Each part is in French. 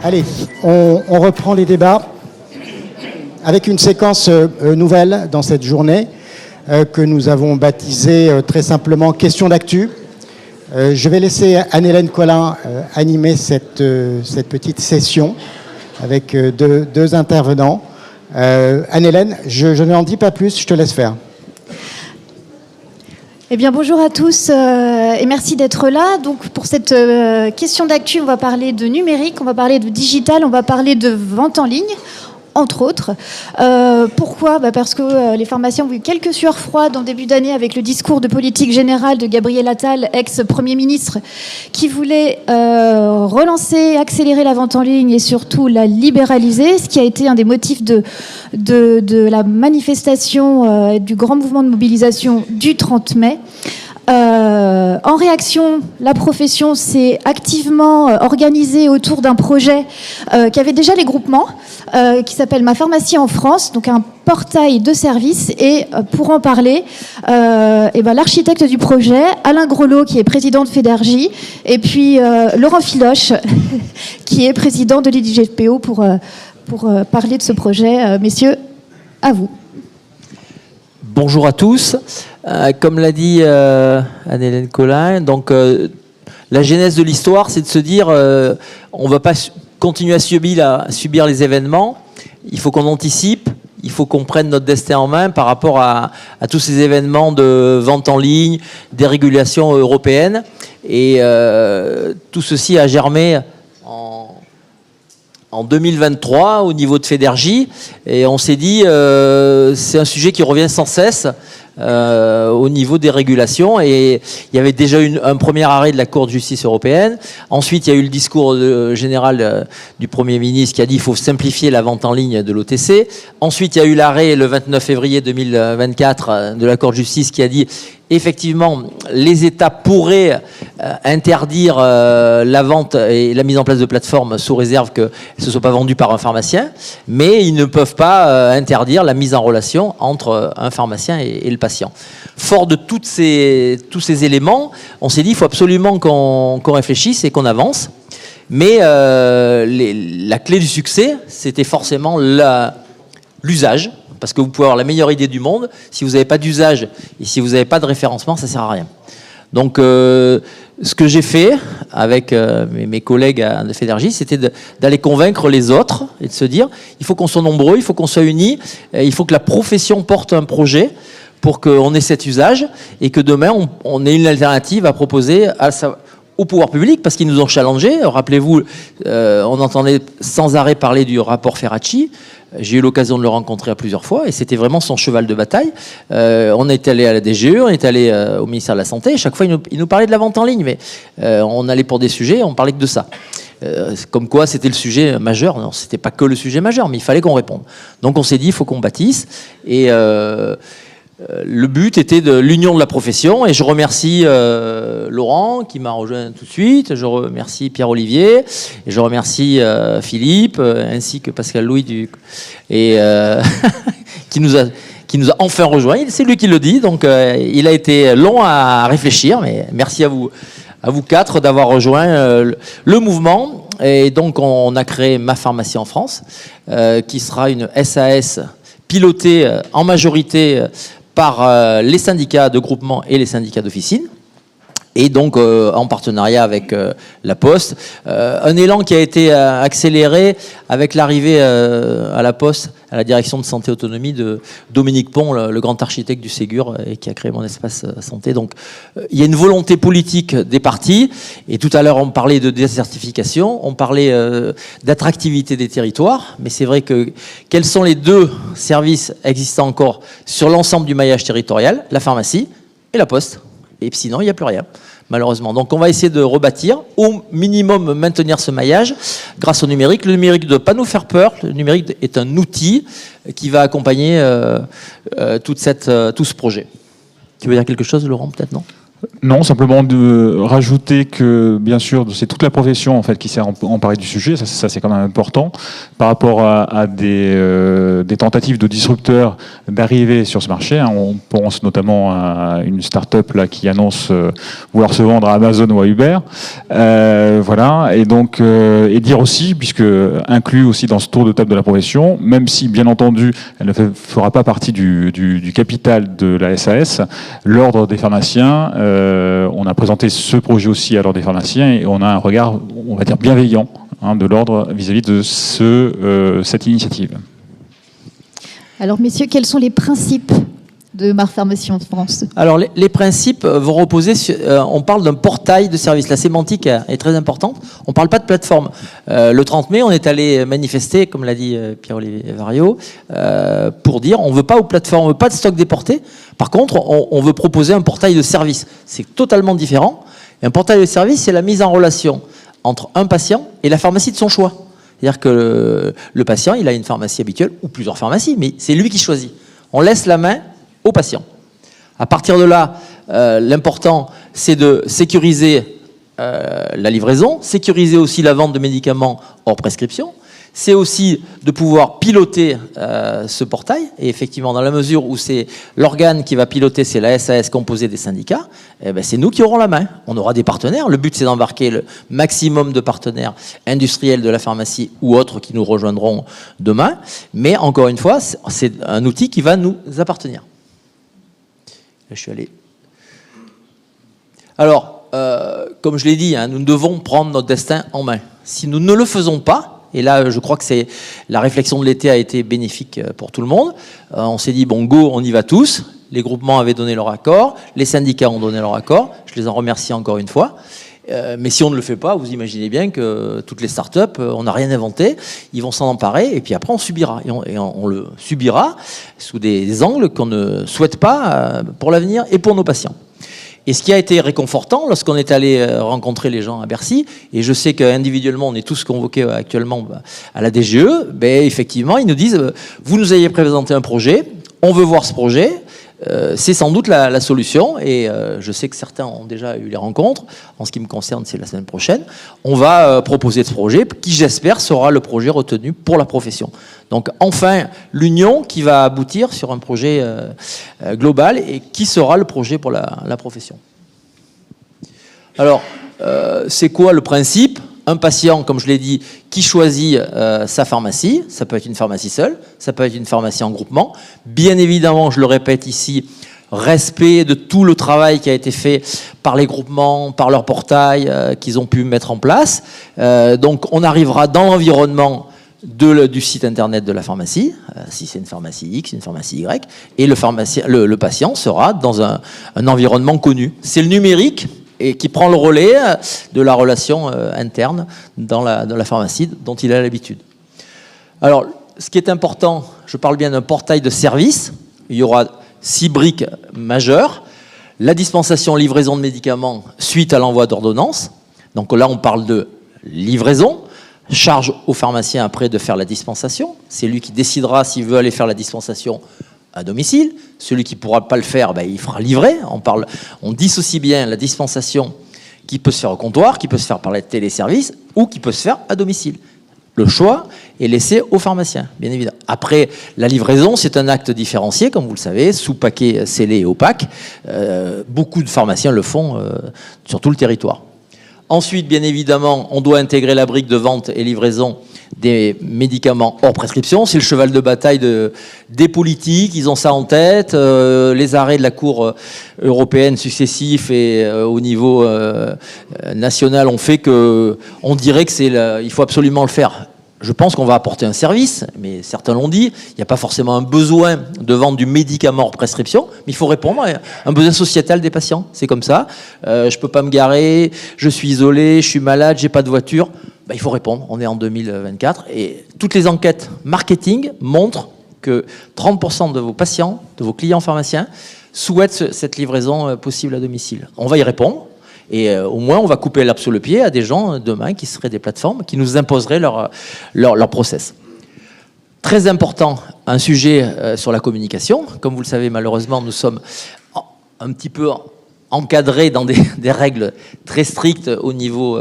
Allez, on reprend les débats avec une séquence nouvelle dans cette journée que nous avons baptisée très simplement « Question d'actu ». Je vais laisser Anne-Hélène Colin animer cette petite session avec deux intervenants. Anne-Hélène, je n'en dis pas plus, je te laisse faire. Eh bien, bonjour à tous et merci d'être là. Donc, pour cette question d'actu, on va parler de numérique, on va parler de digital, on va parler de vente en ligne, entre autres. Pourquoi ? Parce que les pharmaciens ont eu quelques sueurs froides en début d'année avec le discours de politique générale de Gabriel Attal, ex-Premier ministre, qui voulait relancer, accélérer la vente en ligne et surtout la libéraliser, ce qui a été un des motifs de la manifestation du grand mouvement de mobilisation du 30 mai. En réaction, la profession s'est activement organisée autour d'un projet qui avait déjà les groupements, qui s'appelle Ma Pharmacie en France, donc un portail de services. Et pour en parler, l'architecte du projet, Alain Grelot, qui est président de Fédergie, et puis Laurent Filoche, qui est président de l'IDGPO, pour parler de ce projet. Messieurs, à vous. Bonjour à tous. Comme l'a dit Anne-Hélène Colin, donc la genèse de l'histoire, c'est de se dire on ne va pas continuer à subir les événements. Il faut qu'on anticipe, il faut qu'on prenne notre destin en main par rapport à tous ces événements de vente en ligne, des régulations européennes. Et tout ceci a germé en 2023 au niveau de Fédergie, et on s'est dit c'est un sujet qui revient sans cesse au niveau des régulations, et il y avait déjà un premier arrêt de la Cour de justice européenne. Ensuite, il y a eu le discours général du Premier ministre qui a dit qu'il faut simplifier la vente en ligne de l'OTC. Ensuite, il y a eu l'arrêt le 29 février 2024 de la Cour de justice qui a dit effectivement, les États pourraient interdire la vente et la mise en place de plateformes sous réserve qu'elles ne soient pas vendues par un pharmacien, mais ils ne peuvent pas interdire la mise en relation entre un pharmacien et le patient. Fort de tous ces éléments, on s'est dit qu'il faut absolument qu'on réfléchisse et qu'on avance. Mais la clé du succès, c'était forcément l'usage. Parce que vous pouvez avoir la meilleure idée du monde, si vous n'avez pas d'usage et si vous n'avez pas de référencement, ça ne sert à rien. Donc, ce que j'ai fait avec mes collègues de Fédergie, c'était d'aller convaincre les autres et de se dire, il faut qu'on soit nombreux, il faut qu'on soit unis, il faut que la profession porte un projet pour qu'on ait cet usage et que demain, on ait une alternative à proposer au pouvoir public, parce qu'ils nous ont challengés. Rappelez-vous, on entendait sans arrêt parler du rapport Ferracci. J'ai eu l'occasion de le rencontrer à plusieurs fois et c'était vraiment son cheval de bataille. On est allé à la DGE, on est allé au ministère de la Santé. Et chaque fois, il nous parlait de la vente en ligne, mais on allait pour des sujets, on parlait que de ça. Comme quoi, c'était le sujet majeur. Non, c'était pas que le sujet majeur, mais il fallait qu'on réponde. Donc, on s'est dit, il faut qu'on bâtisse. Et le but était de l'union de la profession. Et je remercie Laurent qui m'a rejoint tout de suite. Je remercie Pierre-Olivier. Et je remercie Philippe, ainsi que Pascal Louis qui nous a enfin rejoint. C'est lui qui le dit. Donc, il a été long à réfléchir. Mais merci à vous quatre d'avoir rejoint le mouvement. Et donc, on a créé Ma Pharmacie en France, qui sera une SAS pilotée en majorité par les syndicats de groupement et les syndicats d'officine, et donc en partenariat avec la Poste. Un élan qui a été accéléré avec l'arrivée à la Poste, à la direction de santé autonomie de Dominique Pont, le grand architecte du Ségur, et qui a créé Mon Espace Santé. Donc il y a une volonté politique des partis, et tout à l'heure on parlait de désertification, on parlait d'attractivité des territoires, mais c'est vrai que quels sont les deux services existants encore sur l'ensemble du maillage territorial? La pharmacie et la Poste. Et sinon, il n'y a plus rien, malheureusement. Donc, on va essayer de rebâtir, au minimum maintenir ce maillage grâce au numérique. Le numérique ne doit pas nous faire peur. Le numérique est un outil qui va accompagner tout ce projet. Tu veux dire quelque chose, Laurent, peut-être, non ? Non, simplement de rajouter que, bien sûr, c'est toute la profession en fait qui s'est emparée du sujet. Ça c'est quand même important par rapport à des tentatives de disrupteurs d'arriver sur ce marché. Hein. On pense notamment à une start-up là qui annonce vouloir se vendre à Amazon ou à Uber. Voilà. Et donc et dire aussi, puisque inclus aussi dans ce tour de table de la profession, même si bien entendu elle ne fera pas partie du capital de la SAS, l'ordre des pharmaciens. On a présenté ce projet aussi à l'ordre des pharmaciens et on a un regard, on va dire, bienveillant de l'ordre vis-à-vis de cette initiative. Alors, messieurs, quels sont les principes de Ma Pharmacie en France? Alors, les principes vont reposer sur... on parle d'un portail de service. La sémantique est très importante. On ne parle pas de plateforme. Le 30 mai, on est allé manifester, comme l'a dit Pierre-Olivier Variot, pour dire on ne veut pas aux plateformes, on ne veut pas de stock déporté. Par contre, on veut proposer un portail de service. C'est totalement différent. Et un portail de service, c'est la mise en relation entre un patient et la pharmacie de son choix. C'est-à-dire que le patient, il a une pharmacie habituelle ou plusieurs pharmacies, mais c'est lui qui choisit. On laisse la main au patient. À partir de là, l'important, c'est de sécuriser la livraison, sécuriser aussi la vente de médicaments hors prescription. C'est aussi de pouvoir piloter ce portail. Et effectivement, dans la mesure où c'est l'organe qui va piloter, c'est la SAS composée des syndicats, eh ben c'est nous qui aurons la main. On aura des partenaires. Le but, c'est d'embarquer le maximum de partenaires industriels de la pharmacie ou autres qui nous rejoindront demain. Mais encore une fois, c'est un outil qui va nous appartenir. Là, je suis allé. Alors, comme je l'ai dit, nous devons prendre notre destin en main. Si nous ne le faisons pas, et là, je crois que la réflexion de l'été a été bénéfique pour tout le monde. On s'est dit, bon, go, on y va tous. Les groupements avaient donné leur accord, les syndicats ont donné leur accord. Je les en remercie encore une fois. Mais si on ne le fait pas, vous imaginez bien que toutes les startups, on n'a rien inventé, ils vont s'en emparer et puis après on subira. Et on le subira sous des angles qu'on ne souhaite pas pour l'avenir et pour nos patients. Et ce qui a été réconfortant lorsqu'on est allé rencontrer les gens à Bercy, et je sais qu'individuellement on est tous convoqués actuellement à la DGE, ben effectivement ils nous disent vous nous avez présenté un projet, on veut voir ce projet, c'est sans doute la solution, et je sais que certains ont déjà eu les rencontres. En ce qui me concerne, c'est la semaine prochaine. On va proposer ce projet qui, j'espère, sera le projet retenu pour la profession. Donc enfin, l'union qui va aboutir sur un projet global et qui sera le projet pour la profession. Alors, c'est quoi le principe ? Un patient, comme je l'ai dit, qui choisit sa pharmacie, ça peut être une pharmacie seule, ça peut être une pharmacie en groupement. Bien évidemment, je le répète ici, respect de tout le travail qui a été fait par les groupements, par leur portail qu'ils ont pu mettre en place. Donc on arrivera dans l'environnement du site internet de la pharmacie, si c'est une pharmacie X, une pharmacie Y, et le patient sera dans un environnement connu. C'est le numérique et qui prend le relais de la relation interne dans la pharmacie dont il a l'habitude. Alors, ce qui est important, je parle bien d'un portail de service. Il y aura 6 briques majeures. La dispensation, livraison de médicaments suite à l'envoi d'ordonnance. Donc là, on parle de livraison. Charge au pharmacien après de faire la dispensation. C'est lui qui décidera s'il veut aller faire la dispensation à domicile. Celui qui ne pourra pas le faire, il fera livrer. On dissocie bien la dispensation qui peut se faire au comptoir, qui peut se faire par les téléservices ou qui peut se faire à domicile. Le choix est laissé au pharmacien, bien évidemment. Après, la livraison, c'est un acte différencié, comme vous le savez, sous paquet scellé et opaque. Beaucoup de pharmaciens le font sur tout le territoire. Ensuite, bien évidemment, on doit intégrer la brique de vente et livraison des médicaments hors prescription. C'est le cheval de bataille des politiques. Ils ont ça en tête. Les arrêts de la Cour européenne successifs et au niveau national ont fait qu'on dirait qu'il faut absolument le faire. Je pense qu'on va apporter un service, mais certains l'ont dit, il n'y a pas forcément un besoin de vendre du médicament hors prescription, mais il faut répondre à un besoin sociétal des patients. C'est comme ça. Je ne peux pas me garer, je suis isolé, je suis malade, je n'ai pas de voiture. Il faut répondre. On est en 2024 et toutes les enquêtes marketing montrent que 30% de vos patients, de vos clients pharmaciens, souhaitent cette livraison possible à domicile. On va y répondre. Et au moins, on va couper l'herbe sous le pied à des gens demain qui seraient des plateformes, qui nous imposeraient leur process. Très important, un sujet sur la communication. Comme vous le savez, malheureusement, nous sommes un petit peu encadré dans des règles très strictes au niveau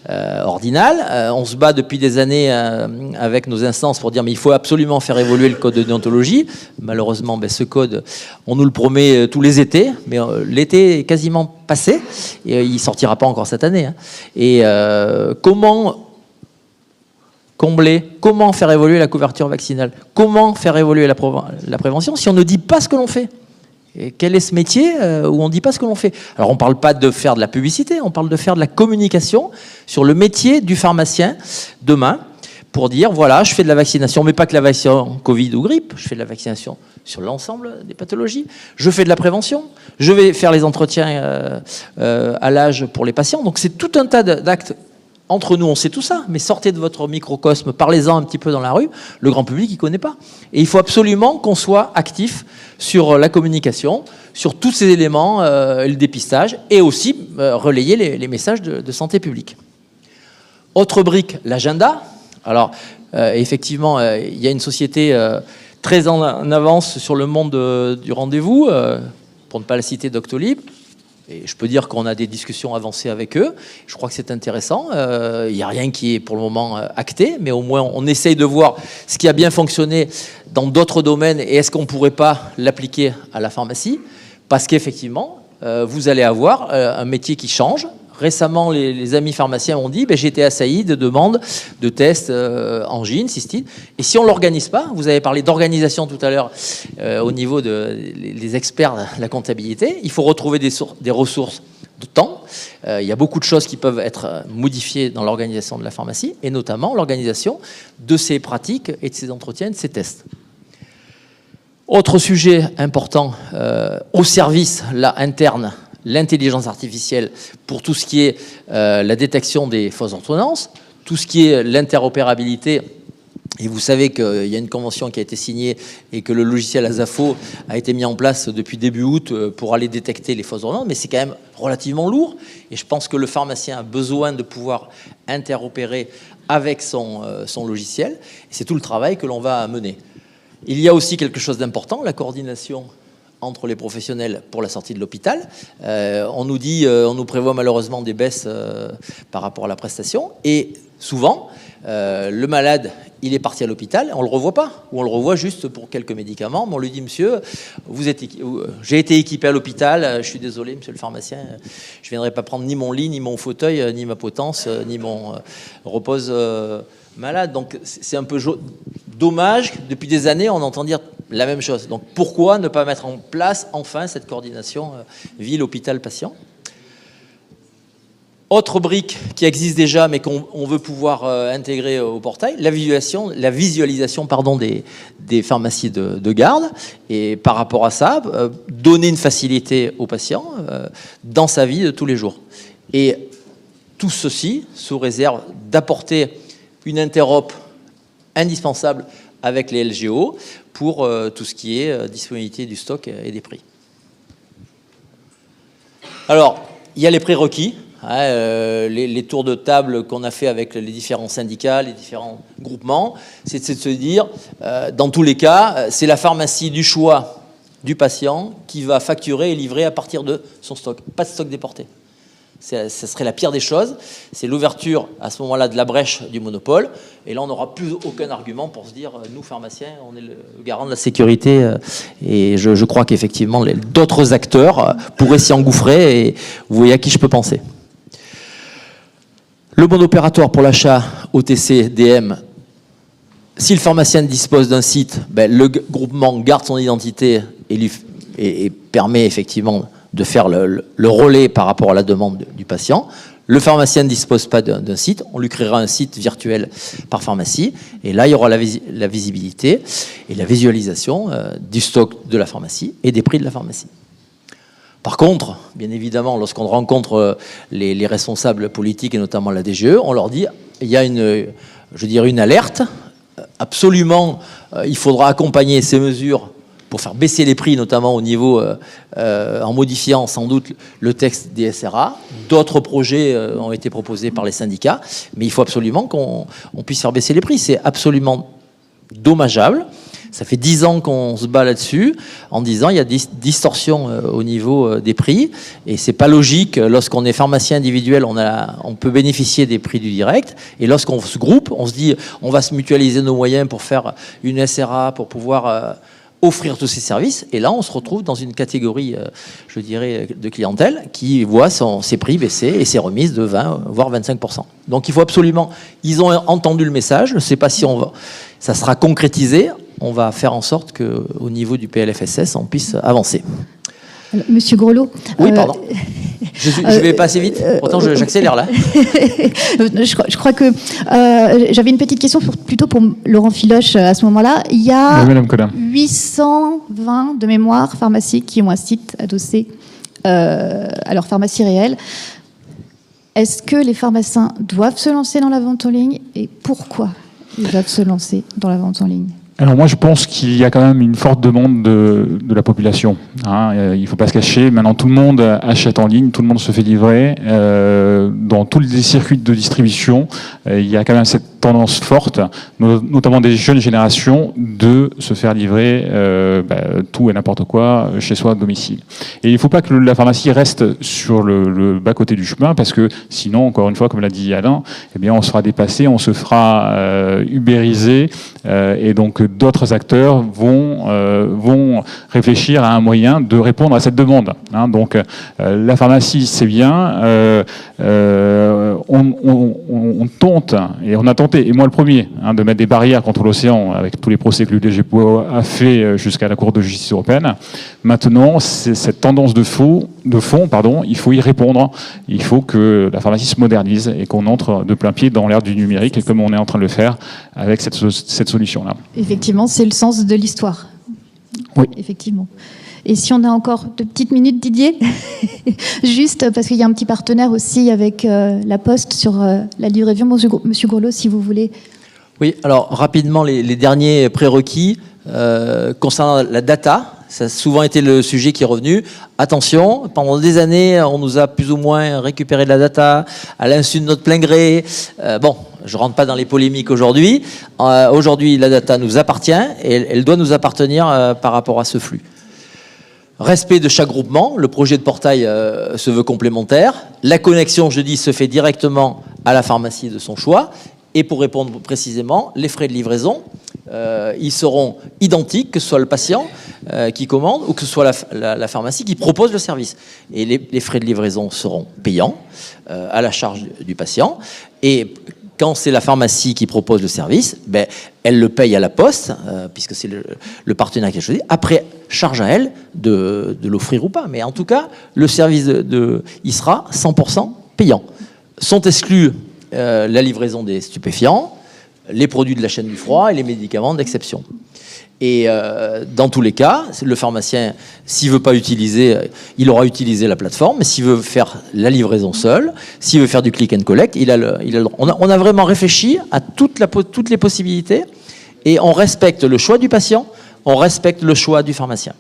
ordinal. On se bat depuis des années avec nos instances pour dire mais il faut absolument faire évoluer le code de déontologie. Malheureusement, ce code, on nous le promet tous les étés, mais l'été est quasiment passé et il sortira pas encore cette année. Et comment combler, comment faire évoluer la couverture vaccinale, comment faire évoluer la prévention si on ne dit pas ce que l'on fait? Et quel est ce métier où on ne dit pas ce que l'on fait? Alors on ne parle pas de faire de la publicité, on parle de faire de la communication sur le métier du pharmacien demain pour dire voilà, je fais de la vaccination, mais pas que la vaccination Covid ou grippe, je fais de la vaccination sur l'ensemble des pathologies, je fais de la prévention, je vais faire les entretiens à l'âge pour les patients. Donc c'est tout un tas d'actes. Entre nous, on sait tout ça, mais sortez de votre microcosme, parlez-en un petit peu dans la rue, le grand public, il ne connaît pas. Et il faut absolument qu'on soit actif sur la communication, sur tous ces éléments, le dépistage, et aussi relayer les messages de santé publique. Autre brique, l'agenda. Alors, effectivement, il y a une société très en avance sur le monde du rendez-vous, pour ne pas la citer, Doctolib. Et je peux dire qu'on a des discussions avancées avec eux. Je crois que c'est intéressant. Il n'y a rien qui est pour le moment acté, mais au moins on essaye de voir ce qui a bien fonctionné dans d'autres domaines et est-ce qu'on ne pourrait pas l'appliquer à la pharmacie? Parce qu'effectivement, vous allez avoir un métier qui change. Récemment, les amis pharmaciens ont dit j'ai été assailli de demandes de tests angine, cystite. Et si on ne l'organise pas, vous avez parlé d'organisation tout à l'heure au niveau des experts de la comptabilité, il faut retrouver des ressources de temps. Il y a beaucoup de choses qui peuvent être modifiées dans l'organisation de la pharmacie, et notamment l'organisation de ces pratiques et de ces entretiens, de ces tests. Autre sujet important, au service là, interne, l'intelligence artificielle pour tout ce qui est la détection des fausses ordonnances, tout ce qui est l'interopérabilité. Et vous savez qu'il y a une convention qui a été signée et que le logiciel Azafo a été mis en place depuis début août pour aller détecter les fausses ordonnances, mais c'est quand même relativement lourd. Et je pense que le pharmacien a besoin de pouvoir interopérer avec son logiciel. Et c'est tout le travail que l'on va mener. Il y a aussi quelque chose d'important, la coordination entre les professionnels pour la sortie de l'hôpital. On nous prévoit malheureusement des baisses par rapport à la prestation. Et souvent, le malade, il est parti à l'hôpital, on ne le revoit pas. Ou on le revoit juste pour quelques médicaments. Mais on lui dit, monsieur, j'ai été équipé à l'hôpital, je suis désolé, monsieur le pharmacien, je ne viendrai pas prendre ni mon lit, ni mon fauteuil, ni ma potence, ni mon repose malade. Donc c'est un peu dommage. Depuis des années, on entend dire la même chose. Donc pourquoi ne pas mettre en place enfin cette coordination ville-hôpital-patient? Autre brique qui existe déjà mais qu'on veut pouvoir intégrer au portail, la visualisation des pharmacies de garde. Et par rapport à ça, donner une facilité au patient dans sa vie de tous les jours. Et tout ceci sous réserve d'apporter une interop indispensable avec les LGO pour tout ce qui est disponibilité du stock et des prix. Alors, il y a les prérequis, les tours de table qu'on a fait avec les différents syndicats, les différents groupements, c'est de se dire, dans tous les cas, c'est la pharmacie du choix du patient qui va facturer et livrer à partir de son stock. Pas de stock déporté. Ça serait la pire des choses. C'est l'ouverture à ce moment-là de la brèche du monopole. Et là, on n'aura plus aucun argument pour se dire, nous, pharmaciens, on est le garant de la sécurité. Et je crois qu'effectivement, d'autres acteurs pourraient s'y engouffrer. Et vous voyez à qui je peux penser. Le bon opératoire pour l'achat OTC, DM, si le pharmacien dispose d'un site, le groupement garde son identité et permet effectivement de faire le relais par rapport à la demande du patient. Le pharmacien ne dispose pas d'un site, on lui créera un site virtuel par pharmacie, et là il y aura la visibilité et la visualisation du stock de la pharmacie et des prix de la pharmacie. Par contre, bien évidemment, lorsqu'on rencontre les responsables politiques et notamment la DGE, on leur dit il y a une alerte, absolument il faudra accompagner ces mesures pour faire baisser les prix, notamment au niveau, en modifiant sans doute le texte des SRA. D'autres projets ont été proposés par les syndicats, mais il faut absolument qu'on puisse faire baisser les prix. C'est absolument dommageable Ça fait 10 ans qu'on se bat là-dessus, en disant il y a des distorsions au niveau des prix, et c'est pas logique. Lorsqu'on est pharmacien individuel, on peut bénéficier des prix du direct, et lorsqu'on se groupe, on se dit on va se mutualiser nos moyens pour faire une SRA, pour pouvoir offrir tous ces services, et là on se retrouve dans une catégorie, je dirais, de clientèle qui voit ses prix baisser et ses remises de 20 voire 25%. Donc il faut absolument, ils ont entendu le message, je ne sais pas si ça sera concrétisé, on va faire en sorte qu'au niveau du PLFSS on puisse avancer. Alors, Monsieur Grelot. Oui, pardon. Je vais pas assez vite, pourtant j'accélère là. Je crois que j'avais une petite question plutôt pour Laurent Filoche à ce moment-là. Il y a 820 de mémoire pharmacies qui ont un site adossé à leur pharmacie réelle. Est-ce que les pharmaciens doivent se lancer dans la vente en ligne et pourquoi ils doivent se lancer dans la vente en ligne ? Alors moi je pense qu'il y a quand même une forte demande de la population. Il ne faut pas se cacher, maintenant tout le monde achète en ligne, tout le monde se fait livrer. Dans tous les circuits de distribution, il y a quand même cette tendance forte, notamment des jeunes générations, de se faire livrer tout et n'importe quoi chez soi à domicile. Et il ne faut pas que la pharmacie reste sur le bas-côté du chemin, parce que sinon, encore une fois, comme l'a dit Alain, eh bien, on se fera dépasser, on se fera ubériser, et donc d'autres acteurs vont réfléchir à un moyen de répondre à cette demande. Donc la pharmacie, c'est bien, on tente, et on a tenté, et moi le premier, de mettre des barrières contre l'océan avec tous les procès que l'UDGPO a fait jusqu'à la Cour de justice européenne. Maintenant, c'est cette tendance de fond, il faut y répondre. Il faut que la pharmacie se modernise et qu'on entre de plein pied dans l'ère du numérique, et comme on est en train de le faire avec cette solution-là. Effectivement, c'est le sens de l'histoire. Oui. Effectivement. Et si on a encore 2 petites minutes, Didier, juste parce qu'il y a un petit partenaire aussi avec la Poste sur la livraison. Monsieur Grelot, si vous voulez. Oui, alors rapidement, les derniers prérequis concernant la data, ça a souvent été le sujet qui est revenu. Attention, pendant des années, on nous a plus ou moins récupéré de la data à l'insu de notre plein gré. Bon, je ne rentre pas dans les polémiques aujourd'hui. Aujourd'hui, la data nous appartient et elle doit nous appartenir par rapport à ce flux. Respect de chaque groupement, le projet de portail se veut complémentaire. La connexion, je dis, se fait directement à la pharmacie de son choix. Et pour répondre précisément, les frais de livraison, ils seront identiques, que ce soit le patient qui commande ou que ce soit la pharmacie qui propose le service. Et les frais de livraison seront payants à la charge du patient. Et quand c'est la pharmacie qui propose le service, elle le paye à la Poste, puisque c'est le partenaire qui a choisi. Après, charge à elle de l'offrir ou pas. Mais en tout cas, le service il sera 100% payant. Sont exclus la livraison des stupéfiants, les produits de la chaîne du froid et les médicaments d'exception. Et dans tous les cas, le pharmacien, s'il ne veut pas utiliser, il aura utilisé la plateforme, mais s'il veut faire la livraison seul, s'il veut faire du click and collect, il a le droit. On a vraiment réfléchi à toutes les possibilités, et on respecte le choix du patient, on respecte le choix du pharmacien.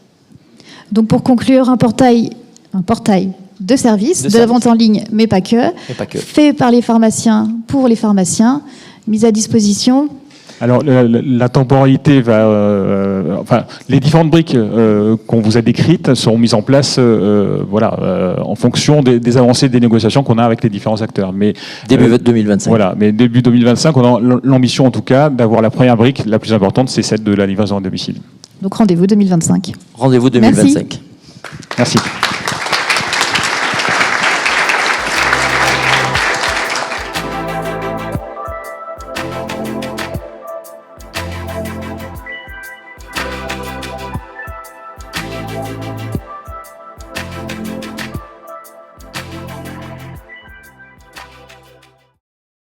Donc pour conclure, un portail de service, de la vente en ligne, mais pas que, fait par les pharmaciens, pour les pharmaciens, mis à disposition. Alors la temporalité va, les différentes briques qu'on vous a décrites seront mises en place, en fonction des avancées des négociations qu'on a avec les différents acteurs. Mais début 2025. Voilà, mais début 2025, on a l'ambition en tout cas d'avoir la première brique, la plus importante, c'est celle de la livraison à domicile. Donc rendez-vous 2025. Rendez-vous 2025. Merci.